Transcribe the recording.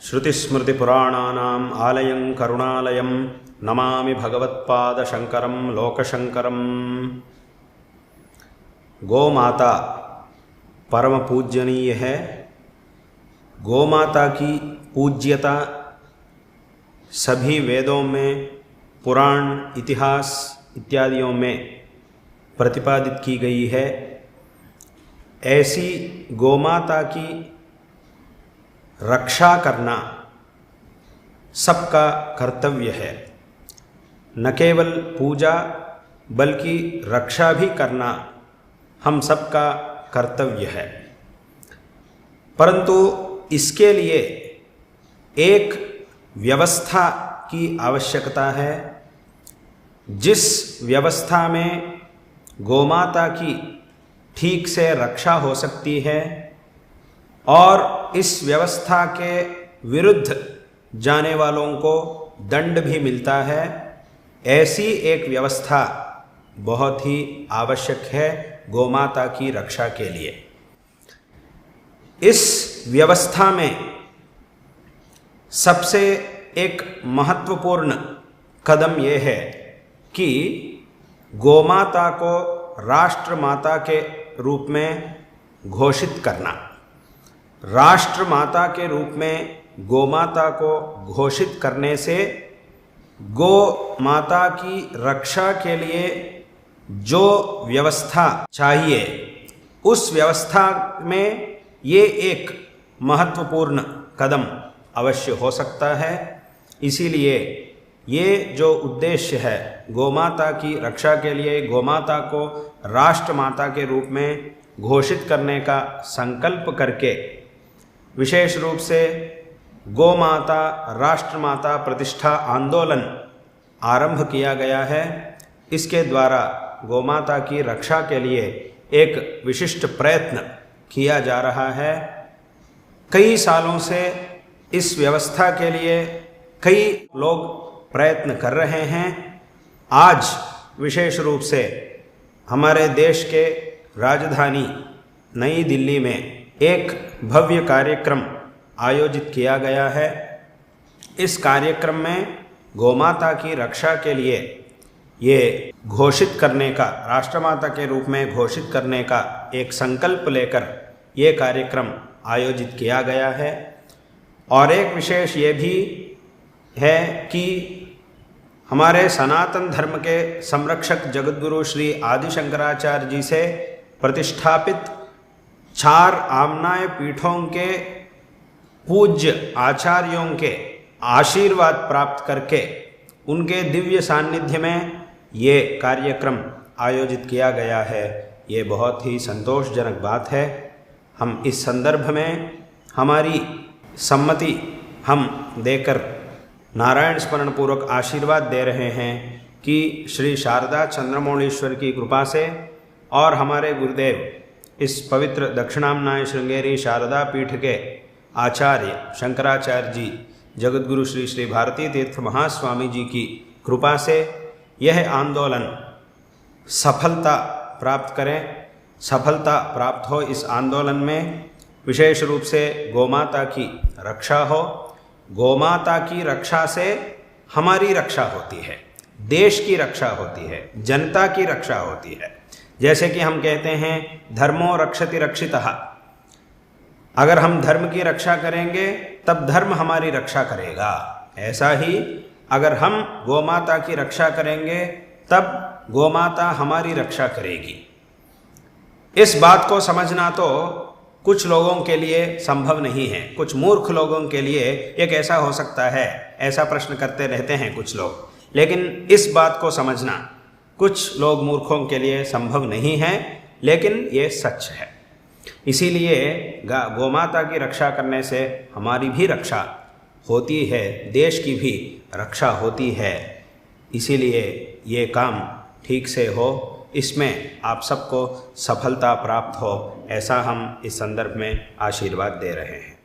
श्रुतिस्मृतिपुराणानाम् आलयं करुणालयं नमामि भगवत्पादशङ्करं लोकशङ्करम्। गौमाता परम पूजनीय है। गौमाता की पूज्यता सभी वेदों में, पुराण, इतिहास इत्यादियों में प्रतिपादित की गई है। ऐसी गौमाता की रक्षा करना सबका कर्तव्य है। न केवल पूजा बल्कि रक्षा भी करना हम सबका कर्तव्य है। परंतु इसके लिए एक व्यवस्था की आवश्यकता है, जिस व्यवस्था में गौमाता की ठीक से रक्षा हो सकती है और इस व्यवस्था के विरुद्ध जाने वालों को दंड भी मिलता है। ऐसी एक व्यवस्था बहुत ही आवश्यक है गौमाता की रक्षा के लिए। इस व्यवस्था में सबसे एक महत्वपूर्ण कदम यह है कि गौमाता को राष्ट्रमाता के रूप में घोषित करना। राष्ट्रमाता के रूप में गौमाता को घोषित करने से गौ माता की रक्षा के लिए जो व्यवस्था चाहिए, उस व्यवस्था में ये एक महत्वपूर्ण कदम अवश्य हो सकता है। इसीलिए ये जो उद्देश्य है, गौमाता की रक्षा के लिए गौमाता को राष्ट्रमाता के रूप में घोषित करने का संकल्प करके विशेष रूप से गौमाता राष्ट्रमाता प्रतिष्ठा आंदोलन आरंभ किया गया है। इसके द्वारा गौमाता की रक्षा के लिए एक विशिष्ट प्रयत्न किया जा रहा है। कई सालों से इस व्यवस्था के लिए कई लोग प्रयत्न कर रहे हैं। आज विशेष रूप से हमारे देश के राजधानी नई दिल्ली में एक भव्य कार्यक्रम आयोजित किया गया है। इस कार्यक्रम में गौमाता की रक्षा के लिए ये घोषित करने का, राष्ट्रमाता के रूप में घोषित करने का एक संकल्प लेकर ये कार्यक्रम आयोजित किया गया है। और एक विशेष ये भी है कि हमारे सनातन धर्म के संरक्षक जगतगुरु श्री आदि शंकराचार्य जी से प्रतिष्ठापित 4 आम्नाय पीठों के पूज्य आचार्यों के आशीर्वाद प्राप्त करके उनके दिव्य सान्निध्य में ये कार्यक्रम आयोजित किया गया है। ये बहुत ही संतोषजनक बात है। हम इस संदर्भ में हमारी सम्मति हम देकर नारायण स्मरण पूर्वक आशीर्वाद दे रहे हैं कि श्री शारदा चंद्रमौलीश्वर की कृपा से और हमारे गुरुदेव इस पवित्र दक्षिणाम्नाय श्रृंगेरी शारदा पीठ के आचार्य शंकराचार्य जी जगतगुरु श्री श्री भारती तीर्थ महास्वामी जी की कृपा से यह आंदोलन सफलता प्राप्त करें, सफलता प्राप्त हो। इस आंदोलन में विशेष रूप से गौमाता की रक्षा हो। गौमाता की रक्षा से हमारी रक्षा होती है, देश की रक्षा होती है, जनता की रक्षा होती है। जैसे कि हम कहते हैं धर्मो रक्षति रक्षितः। अगर हम धर्म की रक्षा करेंगे तब धर्म हमारी रक्षा करेगा। ऐसा ही अगर हम गौमाता की रक्षा करेंगे तब गौमाता हमारी रक्षा करेगी। इस बात को समझना तो कुछ लोगों के लिए संभव नहीं है। कुछ मूर्ख लोगों के लिए एक ऐसा हो सकता है, ऐसा प्रश्न करते रहते हैं कुछ लोग। लेकिन इस बात को समझना कुछ लोग मूर्खों के लिए संभव नहीं है, लेकिन ये सच है। इसीलिए गौमाता की रक्षा करने से हमारी भी रक्षा होती है, देश की भी रक्षा होती है। इसीलिए ये काम ठीक से हो, इसमें आप सबको सफलता प्राप्त हो, ऐसा हम इस संदर्भ में आशीर्वाद दे रहे हैं।